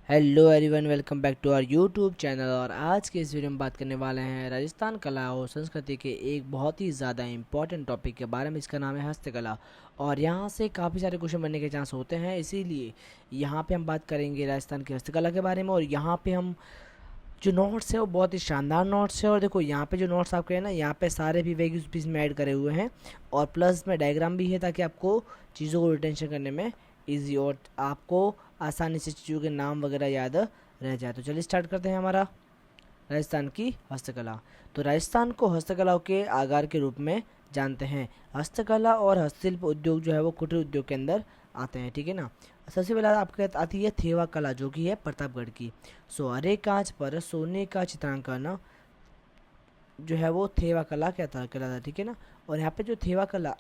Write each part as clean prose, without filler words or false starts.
Hello everyone, welcome back to our YouTube channel. और आज के इस वीडियो में बात करने वाले हैं राजस्थान कला और संस्कृति के एक बहुत ही ज़्यादा इम्पॉर्टेंट टॉपिक के बारे में। इसका नाम है हस्तकला। और यहाँ से काफ़ी सारे क्वेश्चन बनने के चांस होते हैं, इसीलिए यहाँ पे हम बात करेंगे राजस्थान की हस्तकला के बारे में। और यहाँ पे हम जो नोट्स है वो बहुत ही शानदार नोट्स है। और देखो यहाँ पे जो नोट्स आपके हैं ना, यहाँ पे सारे भी वेग पीस में ऐड करे हुए हैं और प्लस में डायग्राम भी है, ताकि आपको चीज़ों को रिटेंशन करने में इजी और आपको आसानी से चीज़ों के नाम वगैरह याद रह जाए। तो चलिए स्टार्ट करते हैं हमारा राजस्थान की हस्तकला। तो राजस्थान को हस्तकलाओं के आगार के रूप में जानते हैं। हस्तकला और हस्तशिल्प उद्योग जो है वो कुटीर उद्योग के अंदर आते हैं, ठीक है ना। सबसे पहले आपके आती है थेवा कला, जो कि है प्रतापगढ़ की। हरे कांच पर सोने का चित्रांकन जो है वो थेवा कला कहलाता है, ठीक है ना। और यहाँ पे जो थेवा कला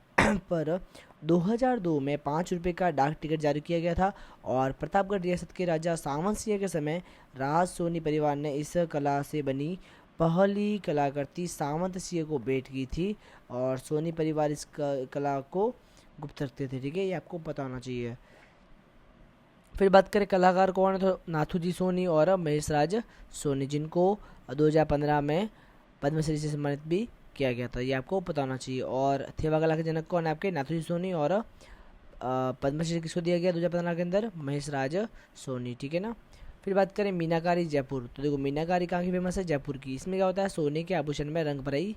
पर 2002 में 5 रुपये का डाक टिकट जारी किया गया था। और प्रतापगढ़ रियासत के राजा सावंत सिंह के समय राज सोनी परिवार ने इस कला से बनी पहली कलाकृति सावंत सिंह को भेंट की थी। और सोनी परिवार इस कला को गुप्त रखते थे, ठीक है, ये आपको पता होना चाहिए। फिर बात करें कलाकार कौन है, तो नाथूजी सोनी और महेश राज सोनी, जिनको 2015 में पद्मश्री से सम्मानित भी किया गया था, ये आपको पता होना चाहिए। और थेवा कला के जनक कौन है आपके, नाथूजी सोनी। और पद्मश्री किसको दिया गया 2015 के अंदर, महेश राज सोनी, ठीक है ना। फिर बात करें मीनाकारी जयपुर। तो देखो मीनाकारी कहाँ की फेमस है, जयपुर की। इसमें क्या होता है, सोने के आभूषण में रंग भराई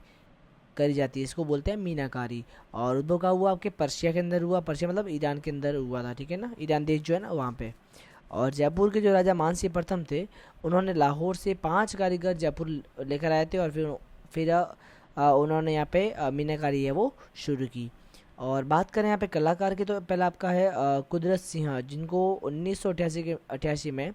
करी जाती है, इसको बोलते हैं मीनाकारी। और उद्भव का हुआ आपके पर्शिया के अंदर हुआ, पर्शिया मतलब ईरान के अंदर हुआ था, ठीक है ना, ईरान देश जो है ना वहाँ पे। और जयपुर के जो राजा मानसिंह प्रथम थे, उन्होंने लाहौर से 5 कारीगर जयपुर लेकर आए थे। और फिर उन्होंने यहाँ पे मीनाकारी है वो शुरू की। और बात करें यहाँ पे कलाकार की, तो पहला आपका है कुदरत सिंह, जिनको 1988 में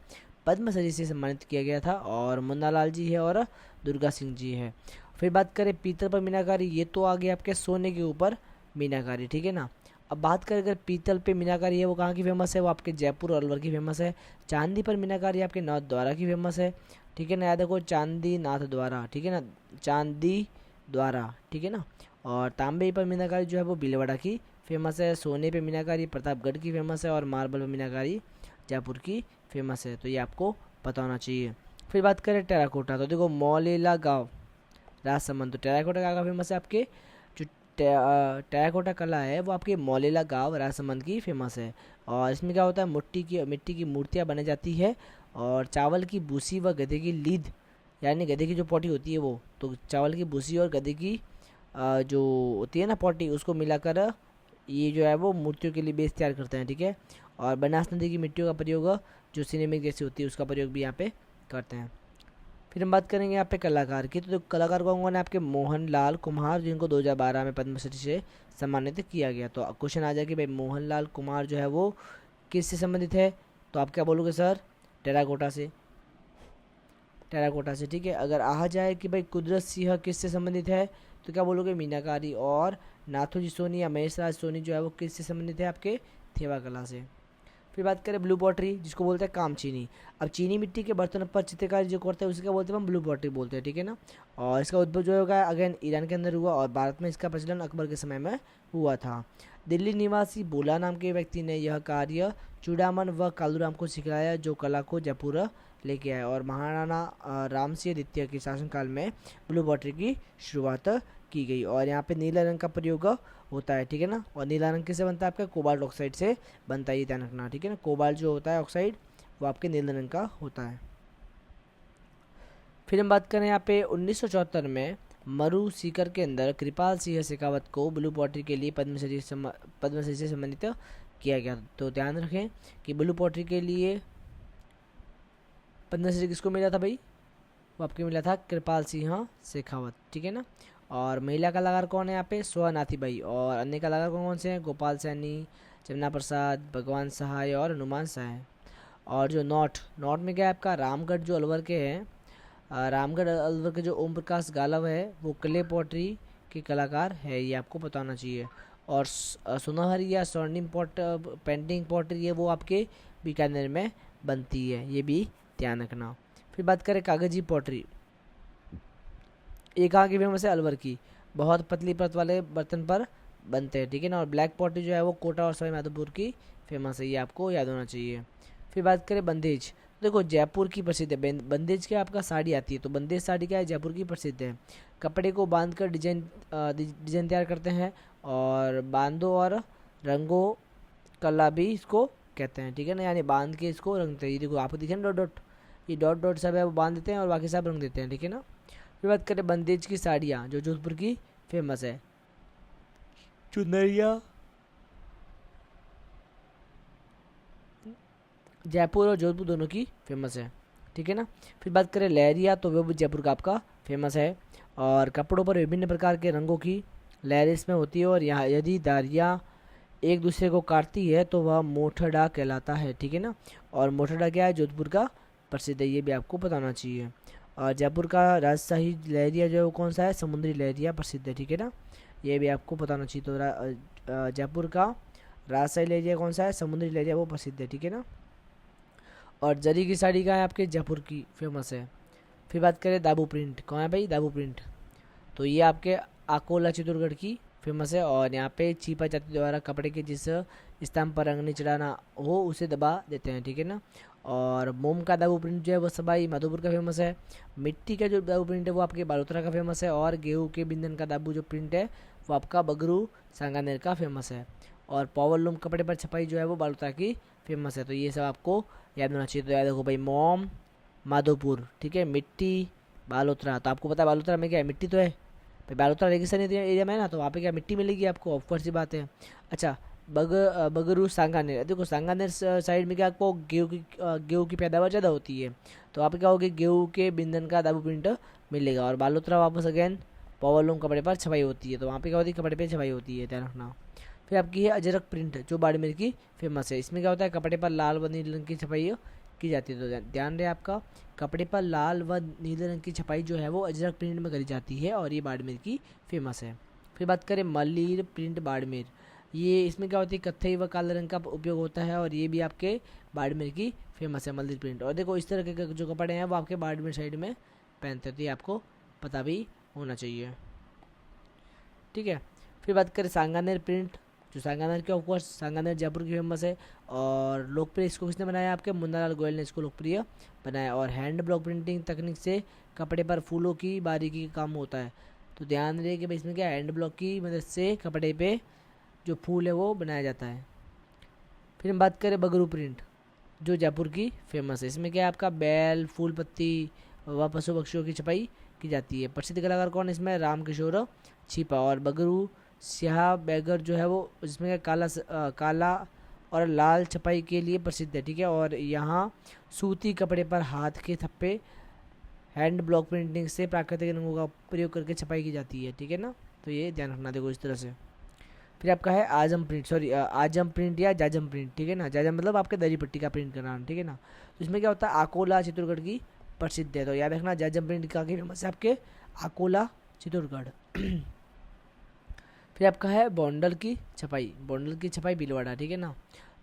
पद्मश्री से सम्मानित किया गया था। और मुन्नालाल जी है और दुर्गा सिंह जी है। फिर बात करें पीतल पर मीनाकारी, ये तो आ गया आपके सोने के ऊपर मीनाकारी, ठीक है ना। अब बात करें अगर पीतल पे मीनाकारी है वो कहाँ की फेमस है, वो आपके जयपुर और अलवर की फेमस है। चांदी पर मीनाकारी आपके नाथ द्वारा की फेमस है, ठीक है ना, याद रखो चांदी नाथ द्वारा, ठीक है ना, चांदी द्वारा, ठीक है ना। और तांबे पर मीनाकारी जो है वो भीलवाड़ा की फेमस है। सोने पे मीनाकारी प्रतापगढ़ की फेमस है। और मार्बल पर मीनाकारी जयपुर की फेमस है, तो ये आपको पता होना चाहिए। फिर बात करें टेराकोटा, तो देखो मौलेला गाँव राजसमंद। तो टेराकोटा का फेमस है आपके जो टेराकोटा कला है वो आपके मौलेला गांव राजसमंद की फेमस है। और इसमें क्या होता है, मिट्टी की मूर्तियाँ बनाई जाती है। और चावल की भूसी व गधे की लीद, यानी गधे की जो पोटी होती है वो, तो चावल की भूसी और गधे की जो होती है ना पोटी, उसको मिलाकर ये जो है वो मूर्तियों के लिए बेस तैयार करते हैं, ठीक है। और बनास नदी की मिट्टियों का प्रयोग जो सिनेमिक जैसी होती है उसका प्रयोग भी यहाँ पे करते हैं। फिर हम बात करेंगे यहाँ पे कलाकार की, तो कलाकार कौन कौन है आपके, मोहनलाल कुमार, जिनको 2012 में पद्मश्री से सम्मानित किया गया। तो क्वेश्चन आ जाए कि भाई मोहनलाल कुमार जो है वो किससे संबंधित है, तो आप क्या बोलोगे सर, टेराकोटा से, टेराकोटा से, ठीक है। अगर आ जाए कि भाई कुदरत सिंह किससे संबंधित है, तो क्या बोलोगे, मीनाकारी। और नाथूजी सोनी या महेश राज सोनी जो है वो किससे संबंधित है, आपके थेवा कला से। फिर बात करें ब्लू पॉटरी, जिसको बोलते हैं कामचीनी। अब चीनी मिट्टी के बर्तन पर चित्रकारी जो करते हैं उसे क्या बोलते हैं, हम ब्लू पॉटरी बोलते हैं, ठीक है ना। और इसका उद्भव जो होगा अगेन ईरान के अंदर हुआ। और भारत में इसका प्रचलन अकबर के समय में हुआ था। दिल्ली निवासी बोला नाम के व्यक्ति ने यह कार्य चूड़ामन व कालूराम को सिखाया, जो कला को जयपुर लेके आए। और महाराणा राम सिंह द्वितीय के शासनकाल में ब्लू पॉटरी की शुरुआत की गई। और यहाँ पे नीला रंग का प्रयोग होता है, ठीक है ना। और नीला रंग किससे बनता है, आपका कोबाल्ट ऑक्साइड से बनता है, ये ध्यान रखना, ठीक है ना। कोबाल्ट जो होता है ऑक्साइड वो आपके नीले रंग का होता है। फिर हम बात करें यहाँ पे 1974 में मरु सीकर के अंदर कृपाल सिंह शेखावत को ब्लू पॉटरी के लिए पद्मश्री से सम्मानित किया गया। तो ध्यान रखें कि ब्लू पॉटरी के लिए पद्मश्री किसको मिला था भाई, वो आपको मिला था कृपाल सिंह शेखावत, ठीक है ना। और महिला कलाकार कौन है यहाँ पे, स्वनाथी बाई। और अन्य कलाकार कौन कौन से हैं, गोपाल सैनी, जमुना प्रसाद, भगवान सहाय और हनुमान सहाय। और जो नॉट में क्या है आपका, रामगढ़ जो अलवर के हैं, रामगढ़ अलवर के जो ओम प्रकाश गालव है वो क्ले पॉटरी के कलाकार है, ये आपको बताना चाहिए। और सुनहरी या स्वर्णिम पेंटिंग पॉटरी है वो आपके बीकानेर में बनती है, ये भी ध्यान रखना। फिर बात करें कागजी पॉटरी, ये कहाँ की फेमस है, अलवर की। बहुत पतली परत वाले बर्तन पर बनते हैं, ठीक है ना। और ब्लैक पॉटरी जो है वो कोटा और सवाई माधोपुर की फेमस है, ये आपको याद होना चाहिए। फिर बात करें बंदेज, देखो जयपुर की प्रसिद्ध है, बंदेज क्या आपका साड़ी आती है, तो बंदेज साड़ी क्या है, जयपुर की प्रसिद्ध है। कपड़े को बांध कर डिजाइन डिजाइन तैयार करते हैं, और बांधो और रंगो कला भी इसको कहते हैं, ठीक है ना, यानी बांध के इसको रंगते हैं। ये देखो आपको दिखे ना डॉट डॉट, ये डॉट डॉट सब है वो बांध देते हैं और बाकी सब रंग देते हैं, ठीक है ना। फिर बात करें बंदेज की साड़ियाँ जो जोधपुर की फेमस है, चुनरिया जयपुर और जोधपुर दोनों की फेमस है, ठीक है ना। फिर बात करें लहरिया, तो वो भी जयपुर का आपका फेमस है, और कपड़ों पर विभिन्न प्रकार के रंगों की लहरें इसमें होती है, और यहाँ यदि धारियाँ एक दूसरे को काटती है तो वह मोठडा कहलाता है, ठीक है ना। और मोठडा क्या है, जोधपुर का प्रसिद्ध है, ये भी आपको बताना चाहिए। और जयपुर का राजशाही लहरिया जो है वो कौन सा है, समुद्री लहरिया प्रसिद्ध है, ठीक है ना, ये भी आपको बताना चाहिए। तो जयपुर का राजशाही लहरिया कौन सा है, समुद्री लहरिया वो प्रसिद्ध है, ठीक है ना। और जरी की साड़ी का है आपके जयपुर की फेमस है। फिर बात करें दाबू प्रिंट, कौन है भाई दाबू प्रिंट, तो ये आपके अकोला चित्तौड़गढ़ की फेमस है, और यहाँ पे छिपा जाति द्वारा कपड़े के जिस स्तंभ पर रंग नहीं चढ़ाना हो उसे दबा देते हैं, ठीक है ना। और मोम का दाबू प्रिंट जो है वो सबाई माधोपुर का फेमस है। मिट्टी का जो दाबू प्रिंट है वो आपके बालोतरा का फेमस है, और गेहूँ के बिंदन का दाबू जो प्रिंट है वो आपका बगरू सांगानेर का फेमस है। और पावरलूम कपड़े पर छपाई जो है वो बालोतरा की फेमस है। तो ये सब आपको याद होना चाहिए। तो याद रखो भाई, मोम माधोपुर, ठीक है, मिट्टी बालोतरा, तो आपको पता है बालोतरा में क्या है, मिट्टी तो है भाई, बालोतरा रेगिस्तान एरिया में है ना, तो वहाँ पे क्या मिट्टी मिलेगी आपको, ऑफकोर्स ही बात है। अच्छा, बगरू सांगानेर, देखो सांगानेर साइड में क्या आपको गेहूँ की पैदावार ज़्यादा होती है, तो आप क्या होगी, गेहूँ के बिंदन का दाबू प्रिंट मिलेगा। और बालोतरा वापस अगेन पावरलूम कपड़े पर छपाई होती है, तो वहाँ पे क्या होती है, कपड़े पर छपाई होती है, ध्यान रखना। फिर आपकी है अजरक प्रिंट जो बाड़मेर की फेमस है। इसमें क्या होता है, कपड़े पर लाल व नीले रंग की छपाई की जाती है, तो ध्यान रहे आपका, कपड़े पर लाल व नीले रंग की छपाई जो है वो अजरक प्रिंट में करी जाती है, और ये बाड़मेर की फेमस है। फिर बात करें मलिर प्रिंट बाड़मेर, ये इसमें क्या होती है, कत्थई व काले रंग का उपयोग होता है, और ये भी आपके बाड़मेर की फेमस है मलिर प्रिंट। और देखो इस तरह के जो कपड़े हैं वो आपके बाड़मेर साइड में पहनते हैं, तो ये आपको पता भी होना चाहिए, ठीक है। फिर बात करें सांगानेर प्रिंट, जो सांगानेर के ऑफकोर्स सांगानेर जयपुर की फेमस है, और लोकप्रिय इसको किसने बनाया, आपके मुन्नालाल गोयल ने इसको लोकप्रिय बनाया। और हैंड ब्लॉक प्रिंटिंग तकनीक से कपड़े पर फूलों की बारीकी का काम होता है, तो ध्यान रहे कि भाई इसमें क्या हैंड ब्लॉक की मदद से कपड़े पे जो फूल है वो बनाया जाता है। फिर हम बात करें बगरू प्रिंट जो जयपुर की फेमस है, इसमें क्या है आपका बैल फूल पत्ती व पशु पक्षियों की छपाई की जाती है। प्रसिद्ध कलाकार कौन है इसमें, राम किशोर छिपा। और बगरू स्याह बैगर जो है वो जिसमें काला और लाल छपाई के लिए प्रसिद्ध है, ठीक है। और यहाँ सूती कपड़े पर हाथ के थप्पे हैंड ब्लॉक प्रिंटिंग से प्राकृतिक रंगों का प्रयोग करके छपाई की जाती है, ठीक है ना, तो ये ध्यान रखना, देखो इस तरह से। फिर आपका है आजम प्रिंट, सॉरी आजम प्रिंट या जाजम प्रिंट, ठीक है ना, जाजम मतलब आपके दरी पट्टी का प्रिंट करना, ठीक है ना। तो इसमें क्या होता है, अकोला चित्तौड़गढ़ की प्रसिद्ध है, तो याद रखना जाजम प्रिंट का फेमस है आपके अकोला चित्तौड़गढ़। फिर आपका है बॉन्डल की छपाई भीलवाड़ा, ठीक है ना,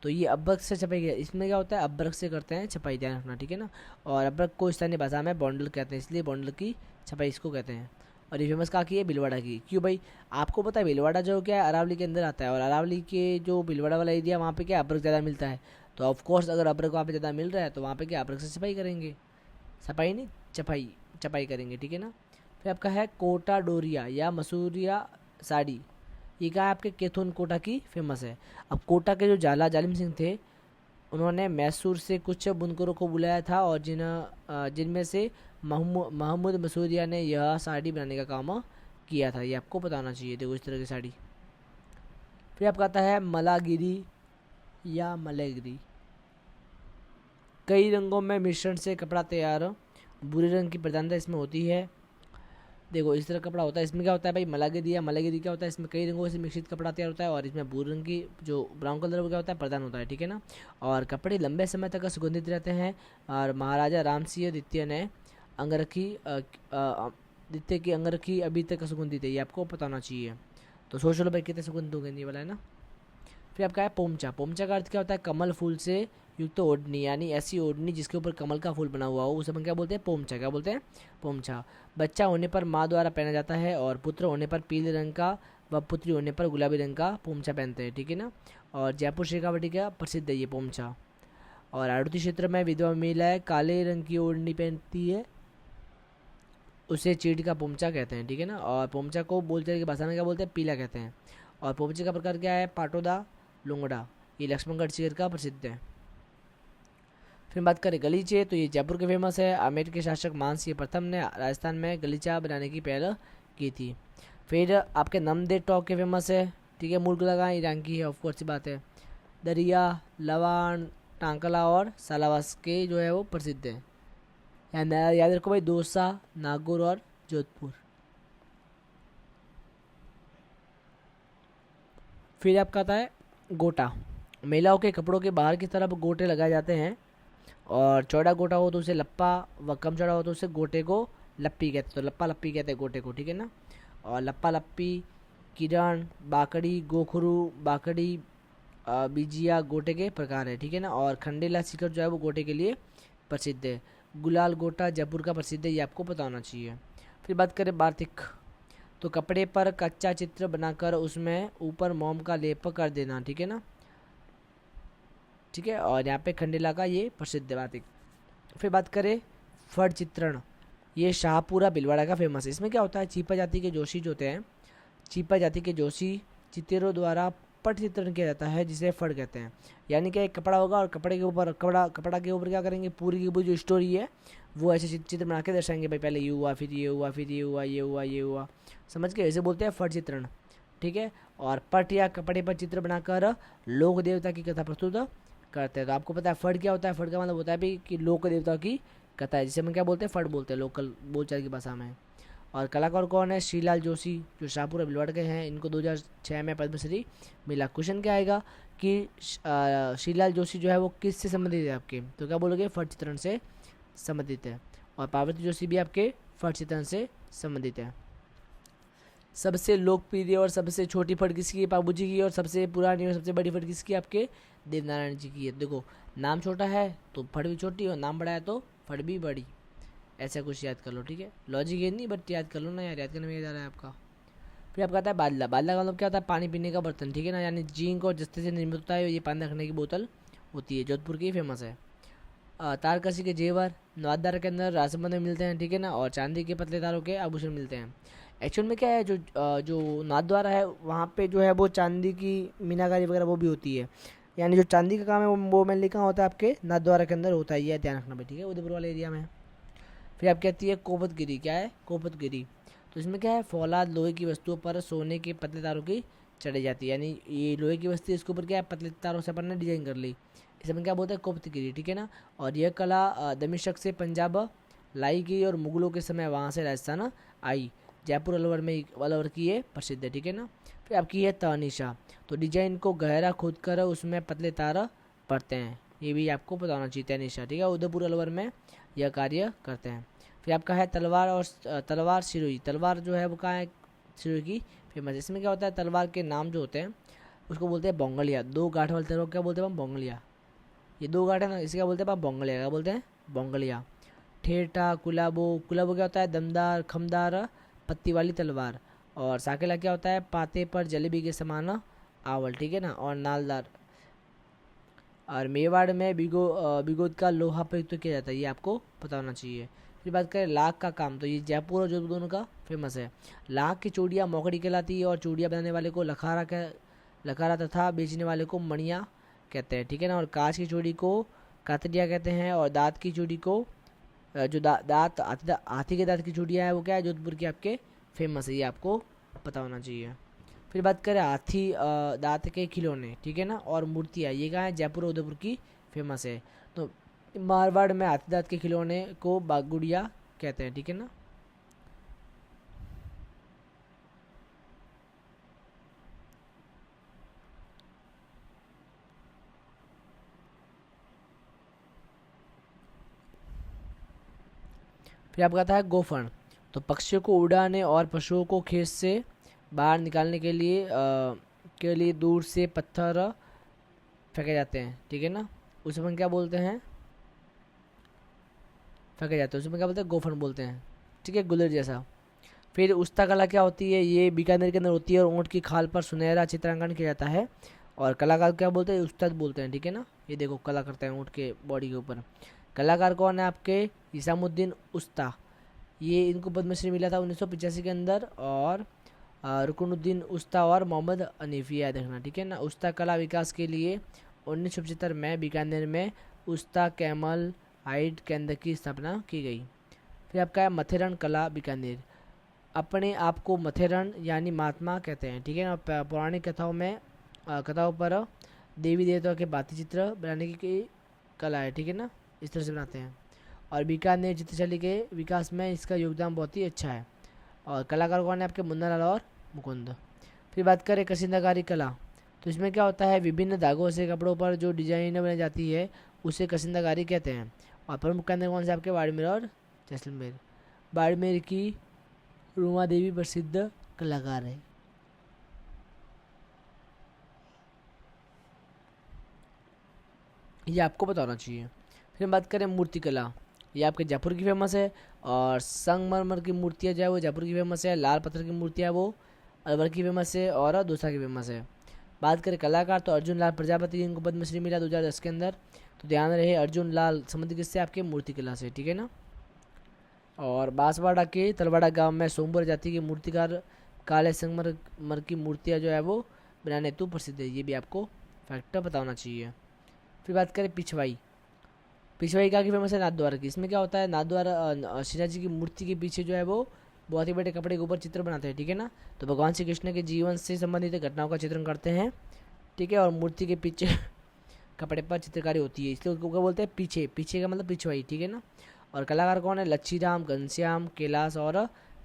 तो ये अब्रक से छपाई गया, इसमें क्या होता है, अब्रक से करते हैं छपाई, ध्यान रखना, ठीक है ना। और अब्रक को स्थानीय भाषा में बॉन्डल कहते हैं, इसलिए बॉन्डल की छपाई इसको कहते हैं। और ये फेमस कहाँ की है, भीलवाड़ा की। क्यों भाई, आपको पता है भीलवाड़ा जो क्या है अरावली के अंदर आता है, और अरावली के जो भीलवाड़ा वाला एरिया वहाँ पे क्या अब्रक ज़्यादा मिलता है, तो ऑफकोर्स अगर अब्रक वहाँ पे ज़्यादा मिल रहा है तो वहाँ पे क्या अब्रक से छपाई करेंगे, छपाई नहीं छपाई करेंगे, ठीक है ना। फिर आपका है कोटा डोरिया या मसूरिया साड़ी, ये क्या है आपके केथुन कोटा की फेमस है। अब कोटा के जो जालिम सिंह थे उन्होंने मैसूर से कुछ बुनकरों को बुलाया था, और जिनमें से महमूद मसूरिया ने यह साड़ी बनाने का काम किया था, ये आपको बताना चाहिए, देखो इस तरह की साड़ी। फिर आपका आता है मलागिरी या मलेगिरी, कई रंगों में मिश्रण से कपड़ा तैयार, भूरे रंग की प्रधानता इसमें होती है, देखो इस तरह कपड़ा होता है। इसमें क्या होता है भाई, मलागिरी क्या होता है, इसमें कई रंगों से मिश्रित कपड़ा तैयार होता है, और इसमें भूरे रंग की जो ब्राउन कलर वो क्या होता है प्रदान होता है, ठीक है ना। और कपड़े लंबे समय तक सुगंधित रहते हैं, और महाराजा राम सिंह द्वितीय ने अंगरखी द्वितीय की अंगरखी अभी तक सुगंधित है, ये आपको बताना चाहिए। तो सोच लो भाई कितने सुगंध होंगे ये वाला, है ना। फिर आपका है पोमचा का अर्थ क्या होता है, कमल फूल से युक्त ओढ़नी, यानी ऐसी ओढ़नी जिसके ऊपर कमल का फूल बना हुआ हो उसे हम क्या बोलते हैं, पोमचा, क्या बोलते हैं, पोमचा। बच्चा होने पर माँ द्वारा पहना जाता है, और पुत्र होने पर पीले रंग का व पुत्री होने पर गुलाबी रंग का पोमचा पहनते हैं, ठीक है ना। और जयपुर शेखावटी का प्रसिद्ध है ये पोमचा। और आड़ती क्षेत्र में विधवा महिलाएं काले रंग की ओढ़नी पहनती है, उसे चीड़ का पोमचा कहते हैं, ठीक है ना। और पोमचा को बोलचाल की भाषा में क्या बोलते हैं, पीला कहते हैं। और पोमचे का प्रकार क्या है, पाटोदा लुंगड़ा, ये लक्ष्मणगढ़ क्षेत्र का प्रसिद्ध है। फिर बात करें गलीचे, तो ये जयपुर के फेमस है। आमेर के शासक मानसिंह प्रथम ने राजस्थान में गलीचा बनाने की पहल की थी। फिर आपके नमदे टॉक के फेमस है, ठीक है। मुल्क लगा ईरान की है, ऑफकोर्स सी बात है। दरिया, लवान, टांकला और सालावास के जो है वो प्रसिद्ध है। याद रखो भाई, दौसा, नागौर और जोधपुर। फिर आपका आता है गोटा। महिलाओं के कपड़ों के बाहर की तरफ गोटे लगाए जाते हैं, और चौड़ा गोटा हो तो उसे लप्पा, व कम चौड़ा हो तो उसे गोटे को लप्पी कहते हैं। तो लप्पा लप्पी कहते हैं गोटे को, ठीक है ना। और लप्पा लप्पी, किरण, बाकड़ी, गोखरू, बाकड़ी, बिजिया गोटे के प्रकार है, ठीक है ना। और खंडेला शिखर जो है वो गोटे के लिए प्रसिद्ध है। गुलाल गोटा जयपुर का प्रसिद्ध है, ये आपको पता होना चाहिए। फिर बात करें बातिक, तो कपड़े पर कच्चा चित्र बनाकर उसमें ऊपर मोम का लेप कर देना, ठीक है ना, ठीक है। और यहाँ पे खंडेला का ये प्रसिद्ध है बातिक। फिर बात करें फट चित्रण, ये शाहपुरा भिलवाड़ा का फेमस है। इसमें क्या होता है, चीपा जाति के जोशी जो होते हैं, चीपा जाति के जोशी चित्रों द्वारा पट चित्रण किया जाता है, जिसे फट कहते हैं। यानी कि एक कपड़ा होगा और कपड़े के ऊपर कपड़ा के ऊपर क्या करेंगे, पूरी की पूरी जो स्टोरी है वो ऐसे चित्र बना के दर्शाएंगे। भाई पहले ये हुआ, फिर ये हुआ, फिर ये हुआ, ये हुआ, ये हुआ, समझ के, ऐसे बोलते हैं फट चित्रण, ठीक है। और पट या कपड़े पर चित्र बनाकर लोक देवता की कथा प्रस्तुत करते हैं। तो आपको पता है फट क्या होता है, फट का मतलब होता है भी कि लोक देवता की कथा है, जिसे हम क्या बोलते हैं, फट बोलते हैं लोकल बोलचाल की भाषा में। और कलाकार कौन है, श्रीलाल जोशी, जो शाहपुरा भिलवाड़ा के हैं। इनको 2006 में पद्मश्री मिला। क्वेश्चन क्या आएगा कि श्रीलाल जोशी जो है वो किससे संबंधित है आपके, तो क्या बोलोगे, फट चित्रण से संबंधित है। और पार्वती जोशी भी आपके फट चित्रण से संबंधित है। सबसे लोकप्रिय और सबसे छोटी फट किसकी है, बाबू जी की। और सबसे पुरानी और सबसे बड़ी फट किसकी, आपके देवनारायण जी की है। देखो नाम छोटा है तो फट भी छोटी, और नाम बड़ा है तो फट भी बड़ी, ऐसा कुछ याद कर लो, ठीक है। लॉजिक ये नहीं, बट याद कर लो ना यार, याद करने में याद आ रहा है आपका। फिर आपका आता है बादला। बादला का मतलब क्या होता है, पानी पीने का बर्तन, ठीक है ना। यानी जिंक और जस्ते से निर्मित होता है, ये पानी रखने की बोतल होती है, जोधपुर की फेमस है। तारकसी के जेवर नवादार के अंदर राजसमंद में मिलते हैं, ठीक है ना। और चांदी के पतले तारों के आभूषण मिलते हैं। एक्चुअल में क्या है, जो नाथद्वारा है वहाँ पे जो है वो चांदी की मीनाकारी वगैरह वो भी होती है। यानी जो चांदी का काम है वो मैंने लिखा होता है आपके नाथद्वारा के अंदर होता है, ये ध्यान रखना भाई, ठीक है, उदयपुर वाले एरिया में। फिर आप कहती है कोपतगिरी, क्या है कोपतगिरी, तो इसमें क्या है, फौलाद लोहे की वस्तुओं पर सोने के पतले तारों की चढ़ी जाती है। यानी ये लोहे की वस्तु, इसके ऊपर क्या है, पतले तारों से अपन ने डिजाइन कर ली, इसे अपन क्या बोलते हैं, कोपतगिरी, ठीक है ना। और यह कला दमिश्क से पंजाब लाई गई और मुगलों के समय वहाँ से राजस्थान आई। जयपुर अलवर की ये प्रसिद्ध है, ठीक है ना। फिर आपकी है तनिषा, तो डिजाइन को गहरा खोद कर उसमें पतले तार पड़ते हैं, ये भी आपको पता होना चाहिए, तनिषा, ठीक है। उदयपुर अलवर में यह कार्य करते हैं। फिर आपका है तलवार और तलवार सिरोही। तलवार जो है वो कहाँ है, सिरोही की फेमस। इसमें क्या होता है, तलवार के नाम जो होते हैं उसको बोलते हैं बोंगलिया। दो गांठ वाले तलवार क्या बोलते हैं हम, बोंगलिया। ये दो गांठ है ना, इसे क्या बोलते हैं आप, बोंगलिया, क्या बोलते हैं, बोंगलिया। ठेठा, कुलाबो, कुलाबो क्या होता है, दमदार खमदार पत्ती वाली तलवार। और साकेला क्या होता है, पाते पर जलेबी के समान आवल, ठीक है ना। और नालदार। और मेवाड़ में बिगोद का लोहा प्रयुक्त किया जाता है, ये आपको पता होना चाहिए। फिर बात करें लाख का काम, तो ये जयपुर और जोधपुर दोनों का फेमस है। लाख की चूड़ियाँ मोकड़ी कहलाती है, और चूड़ियाँ बनाने वाले को लखारा तथा बेचने वाले को मणिया कहते हैं, ठीक है ना। और कांच की चूड़ी को कातरिया कहते हैं। और दांत की चूड़ी को जो दांत हाथी के दांत की चूड़ियाँ है वो क्या है, जोधपुर की आपके फेमस है, ये आपको पता होना चाहिए। फिर बात करें हाथी दांत के खिलौने, ठीक है ना, और मूर्तियाँ, ये कहाँ है, जयपुर उदयपुर की फेमस है। तो मारवाड़ में हाथी दांत के खिलौने को बागुड़िया कहते हैं, ठीक है ना। फिर आपका आता है गोफन, तो पक्षियों को उड़ाने और पशुओं को खेत से बाहर निकालने के लिए दूर से पत्थर फेंके जाते हैं, ठीक है ना। उसे अपन क्या बोलते हैं, फेंके जाते हैं, उसमें क्या बोलते हैं, गोफन बोलते हैं, ठीक है, गुलर जैसा। फिर उस्ता कला क्या होती है, ये बीकानेर के अंदर होती है, और ऊँट की खाल पर सुनहरा चित्रांकन किया जाता है। और कलाकार क्या बोलते हैं, उस्ताद बोलते हैं, ठीक है ना, ये देखो कला करते हैं ऊँट के बॉडी के ऊपर। कलाकार कौन है आपके? इसामुद्दीन उस्ता, ये इनको पद्मश्री मिला था 1985 के अंदर। और रुकनुद्दीन उस्ता और मोहम्मद हनीफी, याद रखना, ठीक है ना। उस्ता कला विकास के लिए 1975 में बीकानेर में उस्ता कैमल हाइट केंद्र की स्थापना की गई। फिर आपका है मथेरन कला बीकानेर, अपने आप को मथेरन यानी महात्मा कहते हैं, ठीक है ना। पौराणिक कथाओं में कथाओं पर देवी देवताओं के बाती चित्र बनाने की कला है, ठीक है ना, इस तरह से बनाते हैं। और बीकानेर चित्रशैली के विकास में इसका योगदान बहुत ही अच्छा है। और कलाकार कौन है आपके? मुन्ना लाल और मुकुंद। फिर बात करें कशिंदाकारी कला, तो इसमें क्या होता है, विभिन्न धागों से कपड़ों पर जो डिजाइन बनाई जाती है उसे कशिंदाकारी कहते हैं। और प्रमुख केंद्र कौन से आपके? बाड़मेर और जैसलमेर। बाड़मेर की रूमा देवी प्रसिद्ध कलाकार है। ये आपको पता होना चाहिए। फिर बात करें मूर्ति कला, ये आपके जयपुर की फेमस है। और संगमरमर की मूर्तियाँ जो है वो जयपुर की फेमस है। लाल पत्थर की मूर्तियाँ वो अलवर की फेमस है और दूसरा की फेमस है। बात करें कलाकार, तो अर्जुन लाल प्रजापति, इनको पद्मश्री मिला 2010 के अंदर। तो ध्यान रहे अर्जुन लाल संबंधित किससे? आपके मूर्ति कला से, ठीक है ना। और बांसवाड़ा के तलवाड़ा गांव में सोमपुर जाति के मूर्तिकार काले संगमरमर की मूर्तियाँ जो है वो बनाने हेतु प्रसिद्ध है। ये भी आपको फैक्टर पता होना चाहिए। फिर बात करें पिछवाई, पिछवाई का की फेमस है? नाथद्वारा की। इसमें क्या होता है, नाथद्वारा श्री जी की मूर्ति के पीछे जो है वो बहुत ही बड़े कपड़े के ऊपर चित्र बनाते हैं, ठीक है ना। तो भगवान श्री कृष्ण के जीवन से संबंधित घटनाओं का चित्रण करते हैं, ठीक है। और मूर्ति के पीछे कपड़े पर चित्रकारी होती है, इसलिए उसको क्या बोलते हैं? पीछे। पीछे का मतलब पिछवाई, ठीक है ना। और कलाकार कौन है? लच्छीराम, घनश्याम, कैलाश और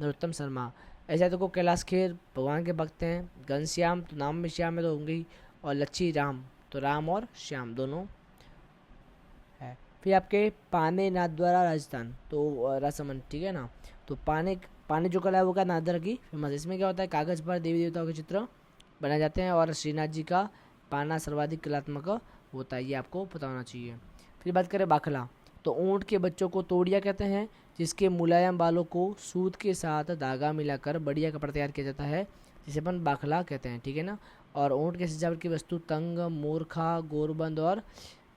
नरोत्तम शर्मा। ऐसा तो को कैलाश खेर भगवान के भक्त हैं, घनश्याम तो नाम में श्याम है तो होंगे ही, और लच्छी राम तो राम और श्याम दोनों है। फिर आपके पाने नाथद्वारा राजस्थान, तो राजसमंद, ठीक है ना। तो पाने जो कला है वो क्या? नाथद्वारा की फेमस है। इसमें क्या होता है, कागज़ पर देवी देवताओं के चित्र बनाए जाते हैं और श्रीनाथ जी का पाना सर्वाधिक कलात्मक होता है, ये आपको पता होना चाहिए। फिर बात करें बाखला, तो ऊँट के बच्चों को तोड़िया कहते हैं, जिसके मुलायम बालों को सूत के साथ धागा मिलाकर बढ़िया कपड़ा तैयार किया जाता है, जिसे अपन बाखला कहते हैं, ठीक है ना। और ऊँट के सजावट की वस्तु तंग, मोरखा, गोरबंद और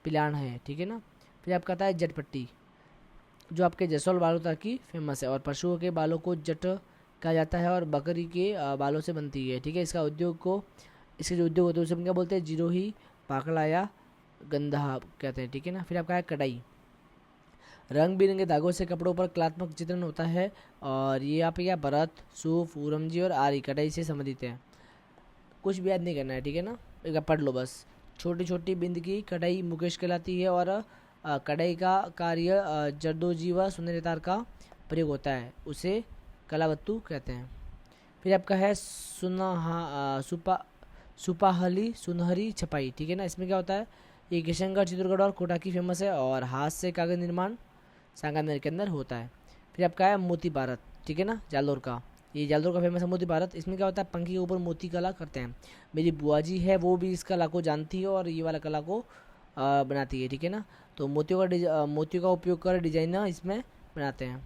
पिलान है, ठीक है ना। फिर आपका आता है जटपट्टी, जो आपके जसोल बालों की फेमस है। और पशुओं के बालों को जट कहा जाता है और बकरी के बालों से बनती है, ठीक है। इसके जो उद्योग होते हैं उसे क्या बोलते हैं? जिरोही, पाकड़ा या गंधा कहते हैं, ठीक है ना। फिर आपका है कढ़ाई, रंग बिरंगे धागों से कपड़ों पर कलात्मक चित्रण होता है। और ये आप या भरत, सूफ, उरमजी और आरी कढ़ाई से संबंधित है। कुछ भी याद नहीं करना है, ठीक है ना, एक बार पढ़ लो बस। छोटी छोटी बिंद की कढ़ाई मुकेश कहलाती है। और कढ़ाई का कार्य जरदोजी व सुनहरे तार का प्रयोग होता है, उसे कलावत्तु कहते हैं। फिर आपका है सुपाहली सुनहरी छपाई, ठीक है ना। इसमें क्या होता है, ये किशनगढ़, चित्तौड़गढ़ और कोटा की फेमस है। और हाथ से कागज निर्माण सांगानेर के अंदर होता है। फिर आपका है मोती भारत, ठीक है ना, जालोर का। ये जालोर का फेमस है मोती भारत। इसमें क्या होता है, पंखी के ऊपर मोती कला करते हैं। मेरी बुआ जी है वो भी इस कला को जानती है और ये वाला कला को बनाती है, ठीक है ना। तो मोतियों का उपयोग कर डिजाइन इसमें बनाते हैं।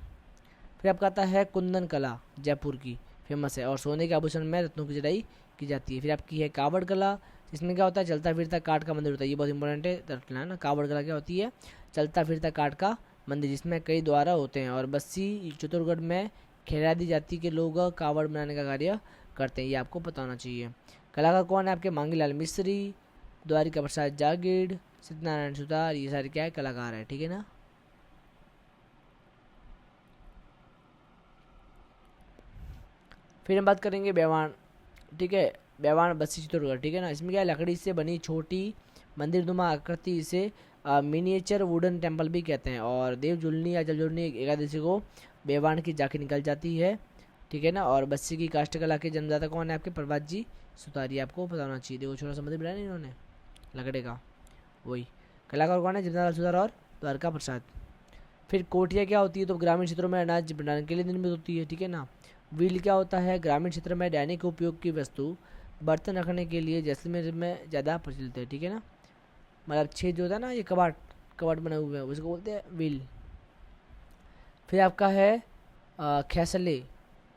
फिर आपका आता है कुंदन कला, जयपुर की फेमस है। और सोने के आभूषण में रत्नों की जड़ाई की जाती है। फिर आपकी है कावड़ कला, जिसमें क्या होता है, चलता फिरता काठ का मंदिर होता है। ये बहुत इंपॉर्टेंट है रटना है ना। कावड़ कला क्या होती है? चलता फिरता काठ का मंदिर, जिसमें कई द्वारा होते हैं। और बस्सी चित्तौड़गढ़ में खेरादी जाति के लोग कावड़ बनाने का कार्य करते हैं, ये आपको पता होना चाहिए। कलाकार कौन है आपके? मांगीलाल मिश्री, द्वारिका प्रसाद जागीड़, सत्यनारायण सुतार, ये सारे क्या है? कलाकार है, ठीक है ना। फिर हम बात करेंगे बेवान, ठीक है। बेवान बस्सी चित्तौड़गढ़, ठीक है ना। इसमें क्या है, लकड़ी से बनी छोटी मंदिरनुमा आकृति, इसे मिनिएचर वुडन टेम्पल भी कहते हैं। और देव जुलनी या जलजुलनी एकादशी को बेवान की झांकी निकल जाती है, ठीक है ना। और बस्सी की काष्ठकला के जन्मदाता कौन है आपके? प्रभात जी सुतारी, आपको पता होना चाहिए। देखो छोटा सा मंदिर बनाया इन्होंने लकड़े का, वही। कलाकार कौन है? जितेंद्र सुतार और द्वारका प्रसाद। फिर कोठिया क्या होती है? तो ग्रामीण क्षेत्रों में अनाज भंडारण के लिए निर्मित होती है, ठीक है ना। व्हील क्या होता है? ग्रामीण क्षेत्र में दैनिक उपयोग की वस्तु बर्तन रखने के लिए जैसलमेर में ज़्यादा प्रचलित है, ठीक है ना। मतलब छेद जो होता है ना, ये कबाट बने हुए हैं, उसको बोलते हैं व्हील। फिर आपका है खैसले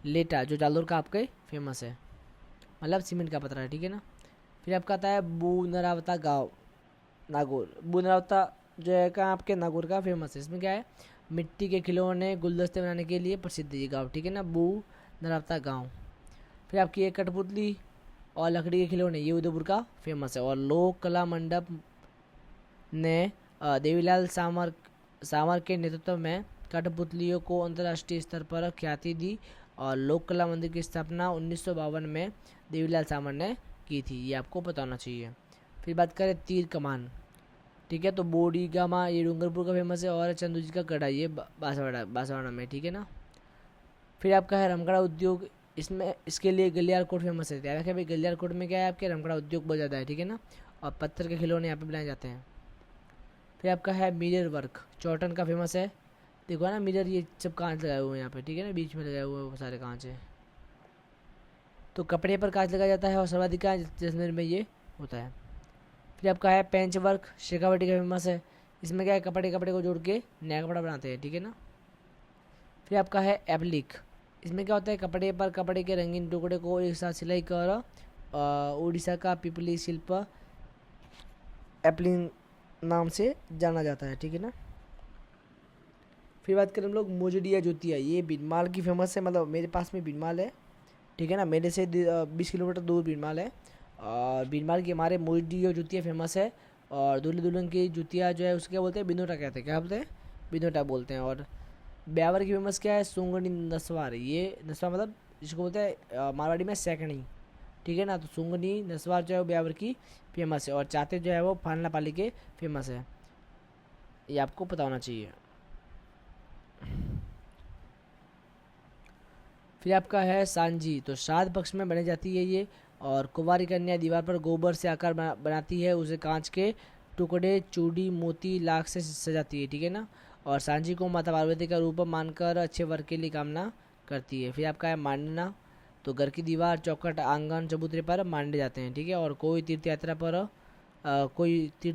लेटा, जो जालोर का आपके फेमस है, मतलब सीमेंट का पतरा है, ठीक है ना। फिर आपका आता है बूनरावता गाँव, नागौर। बू नरावता जो है कहाँ आपके नागौर का फेमस है। इसमें क्या है, मिट्टी के खिलौने गुलदस्ते बनाने के लिए प्रसिद्ध है ये गाँव, ठीक है ना, बू नरावता गाँव। फिर आपकी एक कठपुतली और लकड़ी के खिलौने ये उदयपुर का फेमस है। और लोक कला मंडप ने देवीलाल सामर के नेतृत्व में कठपुतलियों को अंतर्राष्ट्रीय स्तर पर ख्याति दी। और लोक कला मंदिर की स्थापना 1952 में देवीलाल सामर ने की थी, ये आपको पता होना चाहिए। फिर बात करें तीर कमान, ठीक है, तो बोडी गामा ये डूंगरपुर का फेमस है। और चंदू जी का कड़ा ये बांसवाड़ा में, ठीक है ना। फिर आपका है रमकड़ा उद्योग, इसमें इसके लिए गलियारकोट फेमस है। ध्यान रखें भाई, गलियारकोट में क्या है आपके रमकड़ा उद्योग बहुत ज़्यादा है, ठीक है ना। और पत्थर के खिलौने यहाँ पे बनाए जाते हैं। फिर आपका है मिरर वर्क, चौटन का फेमस है। देखो ना मिरर, ये सब कांच लगाए हुए हैं यहाँ पे, ठीक है ना, बीच में लगाए हुए हैं वो सारे कांच हैं। तो कपड़े पर कांच लगाया जाता है और सर्वाधिक कांच जैसलमेर में ये होता है। फिर आपका है पेंच वर्क, शेखावटी का फेमस है। इसमें क्या है, कपड़े को जोड़ के नया कपड़ा बनाते हैं, ठीक है ना। फिर आपका है एप्लिक, इसमें क्या होता है, कपड़े पर कपड़े के रंगीन टुकड़े को एक साथ सिलाई कर उड़ीसा का पिपली शिल्प एप्लिंग नाम से जाना जाता है, ठीक है ना। फिर बात करें हम लोग मोजड़िया जुतिया, ये बीनमाल की फेमस है, मतलब मेरे पास में बीनमाल है, ठीक है ना, मेरे से 20 किलोमीटर दूर बीनमाल है। और बीनमाल की हमारे मोजड़िया जुतिया फेमस है। और दूल्हे दुल्हन की जुतिया जो है उसके क्या बोलते हैं, बिनोटा कहते हैं, क्या बोलते हैं, बिनोटा बोलते हैं। और ब्यावर की फेमस क्या है, सुंगनी नसवार, ये नसवार मतलब जिसको बोलते हैं मारवाड़ी में सैकड़ी, ठीक है ना। तो सुंगनी नसवार जो है वो ब्यावर की फेमस है। और चाते जो है वो फानला पाली के फेमस है, ये आपको पता होना चाहिए। फिर आपका है सांझी, तो श्राद्ध पक्ष में बनी जाती है ये। और कुंवारी कन्या दीवार पर गोबर से आकार बनाती है, उसे कांच के टुकड़े चूड़ी मोती लाख से सजाती है, ठीक है ना। और सांझी को माता पार्वती का रूप मानकर अच्छे वर्ग के लिए कामना करती है। फिर आपका है मांडना, तो घर की दीवार चौखट आंगन चबूतरे पर मांडे जाते हैं, ठीक है। और कोई तीर्थ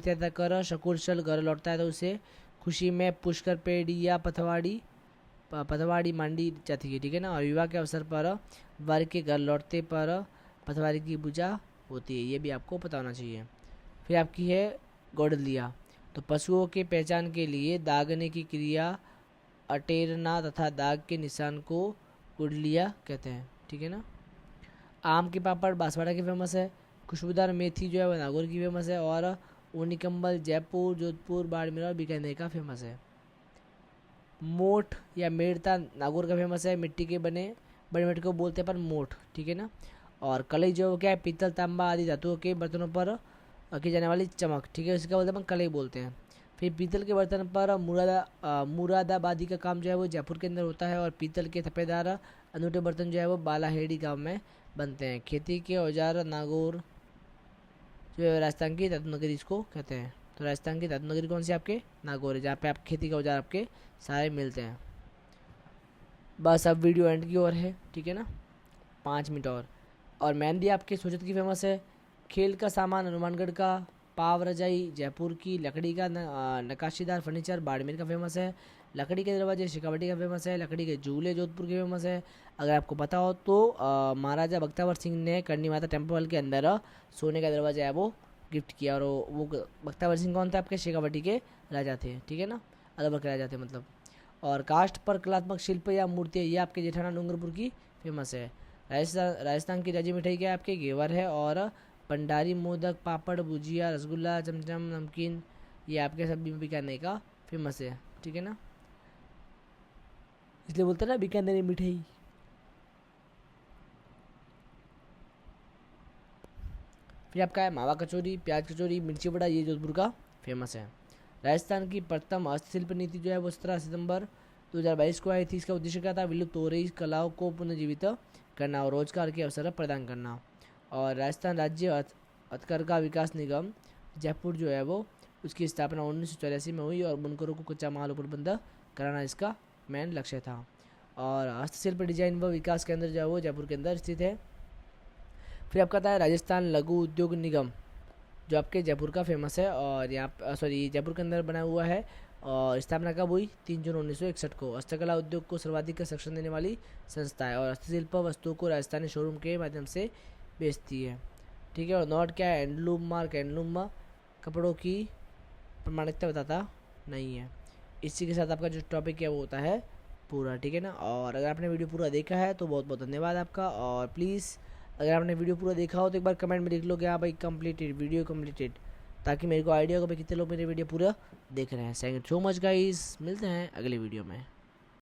यात्रा कर सकुशल घर लौटता है तो उसे खुशी में पुष्कर पेड़ी या पथवाड़ी मांडी जाती है, ठीक है ना। और विवाह के अवसर पर वर के घर लौटते पर पथवाड़ी की पूजा होती है, ये भी आपको पता होना चाहिए। फिर आपकी है गौड़लिया, तो पशुओं के पहचान के लिए दागने की क्रिया अटेरना तथा दाग के निशान को गुड़लिया कहते हैं, ठीक है ना। आम के पापड़ बांसवाड़ा के फेमस है। खुशबूदार मेथी जो है वो नागौर की फेमस है। और ऊनी कंबल जयपुर जोधपुर बाड़मेर और बीकानेर का फेमस है। मोठ या मेड़ता नागौर का फेमस है, मिट्टी के बने बड़े मेट को बोलते हैं पर मोठ, ठीक है ना। और कलई जो क्या है, पीतल तांबा आदि धातुओं के बर्तनों पर की जाने वाली चमक, ठीक है, इसका बोलते हैं अपन कलई बोलते हैं। फिर पीतल के बर्तन पर मुरादाबादी का काम जो है वो जयपुर के अंदर होता है। और पीतल के थपेदार अनूठे बर्तन जो है वो बालाहेड़ी गांव में बनते हैं। खेती के औजार नागौर जो है राजस्थान की धातु नगरी इसको कहते हैं। तो राजस्थान की धातु नगरी कौन सी आपके, नागौर है, जहाँ पे आप खेती के औजार आपके सारे मिलते हैं। बस अब वीडियो एंड की ओर है, ठीक है ना, 5 मिनट और मेहंदी आपके सोजत की फेमस है। खेल का सामान हनुमानगढ़ का। पाव रजाई जयपुर की। लकड़ी का नक्काशीदार फर्नीचर बाड़मेर का फेमस है। लकड़ी के दरवाजे शेखावटी का फेमस है। लकड़ी के झूले जोधपुर के फेमस है। अगर आपको पता हो तो महाराजा बख्तावर सिंह ने करनी माता टेम्पल के अंदर सोने का दरवाजा है वो गिफ्ट किया। और वो बख्तावर सिंह कौन थे, आपके शेखावटी के राजा थे, ठीक है ना, अलवर के राजा थे मतलब। और कास्ट पर कलात्मक शिल्प या मूर्तियाँ ये आपके जेठाना डूंगरपुर की फेमस है। राजस्थान की राज्य मिठाई क्या है, आपके घेवर है। और भंडारी मोदक पापड़ भुजिया रसगुल्ला चमचम नमकीन ये आपके सब बीकानेर का फेमस है, ठीक है ना, इसलिए बोलते हैं ना बीकानेरी मिठाई। फिर आपका है मावा कचौरी प्याज कचौरी मिर्ची बड़ा ये जोधपुर का फेमस है। राजस्थान की प्रथम हस्तशिल्प नीति जो है वो 17 सितंबर 2022 को आई थी। इसका उद्देश्य क्या था, विलुप्त हो रही कलाओं को पुनर्जीवित करना और रोजगार के अवसर प्रदान करना। और राजस्थान राज्य हथकरघा विकास निगम जयपुर जो है वो उसकी स्थापना 1984 में हुई। और बुनकरों को कच्चा माल उपलब्ध कराना इसका मेन लक्ष्य था। और हस्तशिल्प डिजाइन व विकास केंद्र जो है वो जयपुर के अंदर स्थित है। फिर आपका आता है राजस्थान लघु उद्योग निगम जो आपके जयपुर का फेमस है। और यहाँ जयपुर के अंदर बना हुआ है। और स्थापना कब हुई, 3 जून 1961 को। हस्तकला उद्योग को सर्वाधिक संरक्षण देने वाली संस्था है। और हस्तशिल्प वस्तुओं को राजस्थानी शोरूम के माध्यम से बेचती है, ठीक है। और नॉट क्या है, हैंडलूम मार्क हैंडलूम कपड़ों की प्रामाणिकता बताता नहीं है। इसी के साथ आपका जो टॉपिक है वो होता है पूरा, ठीक है ना। और अगर आपने वीडियो पूरा देखा है तो बहुत बहुत धन्यवाद आपका। और प्लीज़ अगर आपने वीडियो पूरा देखा हो तो एक बार कमेंट में लिख लो कि हाँ भाई कंप्लीटेड, वीडियो कंप्लीटेड, ताकि मेरे को आइडिया हो कि कितने लोग मेरे वीडियो पूरा देख रहे हैं। Thank you so much guys, मिलते हैं अगले वीडियो में।